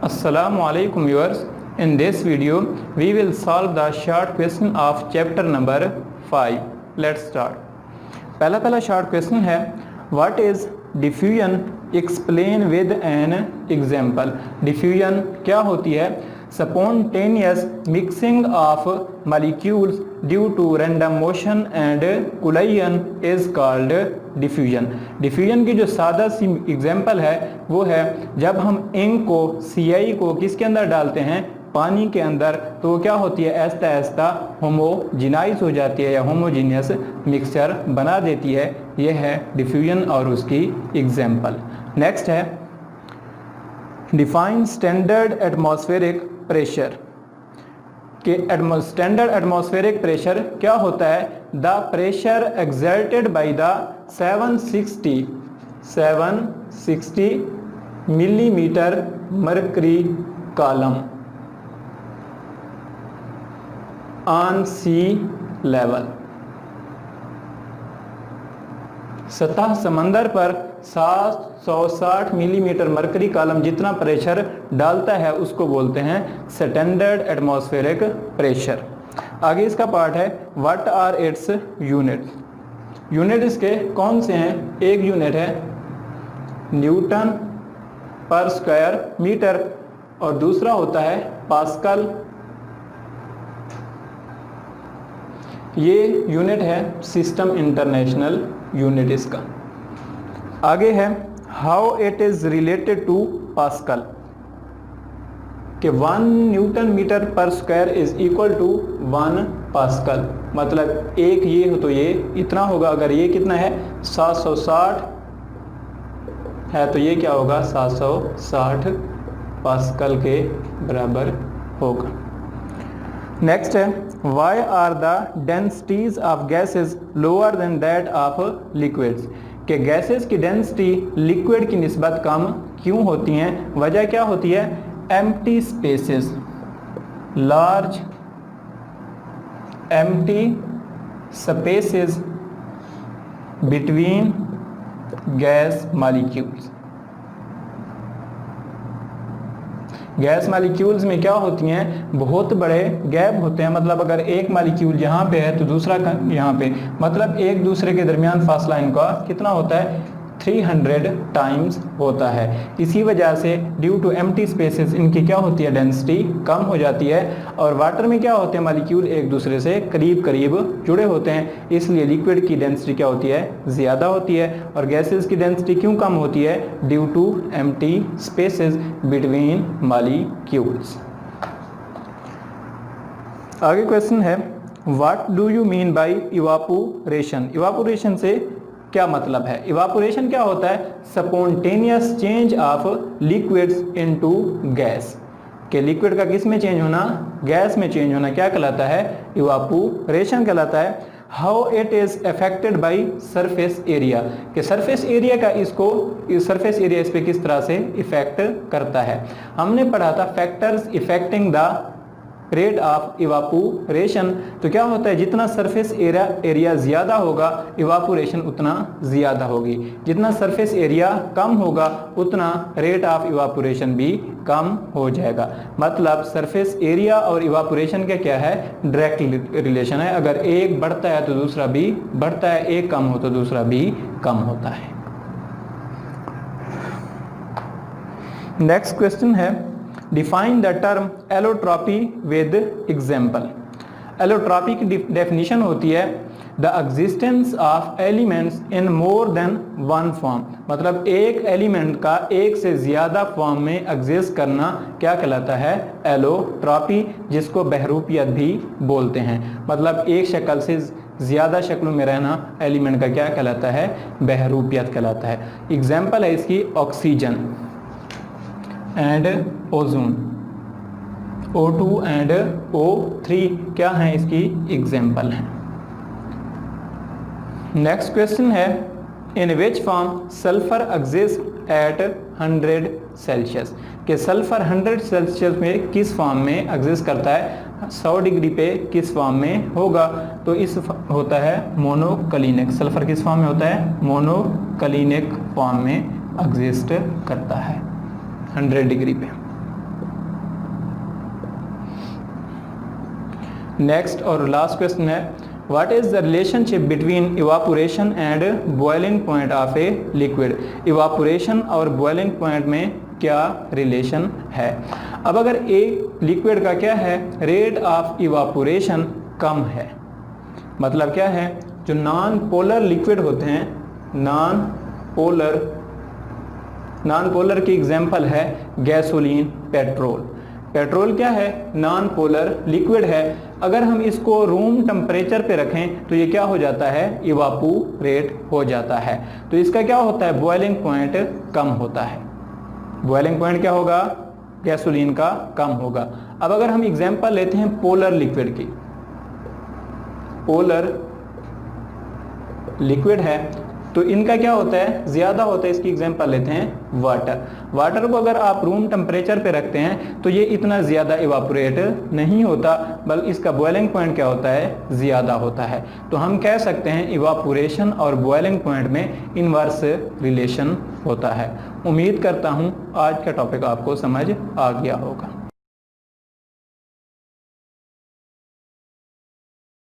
Assalamu alaikum viewers. In this video we will solve the short question of chapter number 5. Let's start. पहला short question है what is diffusion? Explain with an example. Diffusion क्या होती है? Spontaneous mixing of molecules due to random motion and collision is called diffusion. diffusion की जो सादा सी example है वो है जब हम इंक को CI को किसके अंदर डालते हैं, पानी के अंदर, तो वो क्या होती है, ऐसा ऐसा होमोजिनाइज हो जाती है या होमोजीनियस मिक्सचर बना देती है। ये है डिफ्यूजन और उसकी एग्जाम्पल। नेक्स्ट है डिफाइन स्टैंडर्ड एटमॉस्फेरिक प्रेशर के स्टैंडर्ड एटमॉस्फेरिक प्रेशर क्या होता है? The pressure exerted by the 760 millimetre mercury column on sea level. सतह समंदर पर 760 मिलीमीटर मरकरी कॉलम जितना प्रेशर डालता है उसको बोलते हैं स्टैंडर्ड एटमॉस्फेरिक प्रेशर। आगे इसका पार्ट है what are its unit. Unit इसके कौन से हैं? एक यूनिट है न्यूटन पर स्क्वायर मीटर और दूसरा होता है पास्कल। ये यूनिट है सिस्टम इंटरनेशनल यूनिट इसका। आगे है how it is related to pascal कि 1 न्यूटन मीटर पर square is equal to 1 pascal. मतलब एक ये हो तो ये इतना होगा, अगर ये कितना है 760 है तो ये क्या होगा 760 पास्कल के बराबर होगा। नेक्स्ट है why are the densities of gases lower than that of liquids कि गैसेस की डेंसिटी लिक्विड की निस्बत कम क्यों होती हैं? वजह क्या होती है? Empty spaces, large empty spaces between gas molecules. Gas molecules में क्या होती हैं? बहुत बड़े गैप होते हैं। मतलब अगर एक मॉलिक्यूल यहाँ पे है तो दूसरा यहाँ पे, मतलब एक दूसरे के दरमियान फासला इनका कितना होता है? 300 टाइम्स होता है। इसी वजह से ड्यू टू एम्प्टी स्पेसेस इनकी क्या होती है? डेंसिटी कम हो जाती है। और वाटर में क्या होते हैं? मॉलिक्यूल एक दूसरे से करीब करीब जुड़े होते हैं, इसलिए लिक्विड की डेंसिटी क्या होती है? ज़्यादा होती है। और गैसेस की डेंसिटी क्यों कम होती है? Due to empty spaces between molecules. आगे क्वेश्चन है what do you mean by evaporation. Evaporation से क्या मतलब है? इवापोरेशन क्या होता है? Spontaneous change of liquids into gas के लिक्विड का किस में चेंज होना? गैस में चेंज होना क्या कहलाता है? इवापोरेशन कहलाता है। How it is affected by surface area के सरफेस एरिया का सरफेस एरिया इस पे किस तरह से इफेक्ट करता है? हमने पढ़ा था factors affecting the rate of evaporation. तो क्या होता है? जितना सरफेस एरिया ज़्यादा होगा इवापोरेशन उतना ज़्यादा होगी, जितना सरफेस एरिया कम होगा उतना रेट ऑफ इवापोरेशन भी कम हो जाएगा। मतलब सरफेस एरिया और इवापोरेशन का क्या है? डायरेक्ट रिलेशन है। अगर एक बढ़ता है तो दूसरा भी बढ़ता है, एक कम हो तो दूसरा भी कम होता है। नेक्स्ट क्वेश्चन है define the term allotropy with example. Allotropy की डेफिनेशन होती है the existence of elements in more than one form. मतलब एक एलिमेंट का एक से ज़्यादा फॉर्म में एग्जिस्ट करना क्या कहलाता है? एलोट्रॉपी, जिसको बहरूपियत भी बोलते हैं। मतलब एक शक्ल से ज़्यादा शक्लों में रहना एलिमेंट का क्या कहलाता है? बहरूपियत कहलाता है। एग्जाम्पल है इसकी oxygen and ozone, O2 and O3 क्या है? इसकी एग्जाम्पल है। नेक्स्ट क्वेश्चन है in which form sulphur exist at 100 celsius कि सल्फर 100 सेल्सियस में किस फॉर्म में एग्जिस्ट करता है? 100 डिग्री पे किस फॉर्म में होगा? तो इस होता है मोनोक्लिनिक। सल्फर किस फॉर्म में होता है? मोनोक्लिनिक फॉर्म में एग्जिस्ट करता है। 100 डिग्री पे। नेक्स्ट और लास्ट क्वेश्चन है, what is the relationship between evaporation and boiling point of a liquid. Evaporation और बॉइलिंग पॉइंट में क्या रिलेशन है। अब अगर एक लिक्विड का क्या है, रेट ऑफ इवापोरेशन कम है, मतलब क्या है, जो नॉन पोलर लिक्विड होते हैं, नॉन पोलर की एग्जांपल है गैसोलीन, पेट्रोल। पेट्रोल क्या है, नॉन पोलर लिक्विड है। अगर हम इसको रूम टेम्परेचर पे रखें तो ये क्या हो जाता है, इवापोरेट हो जाता है। तो इसका क्या होता है, बॉइलिंग पॉइंट कम होता है। बॉइलिंग पॉइंट क्या होगा, गैसोलीन का कम होगा। अब अगर हम एग्जांपल लेते हैं पोलर लिक्विड की, पोलर लिक्विड है तो इनका क्या होता है, ज्यादा होता है। इसकी एग्जांपल लेते हैं वाटर। वाटर को अगर आप रूम टेम्परेचर पे रखते हैं तो ये इतना ज्यादा इवापोरेट नहीं होता, बल्कि इसका बॉइलिंग पॉइंट क्या होता है, ज्यादा होता है। तो हम कह सकते हैं इवापोरेशन और बॉइलिंग पॉइंट में इनवर्स रिलेशन होता है। उम्मीद करता हूँ आज का टॉपिक आपको समझ आ गया होगा।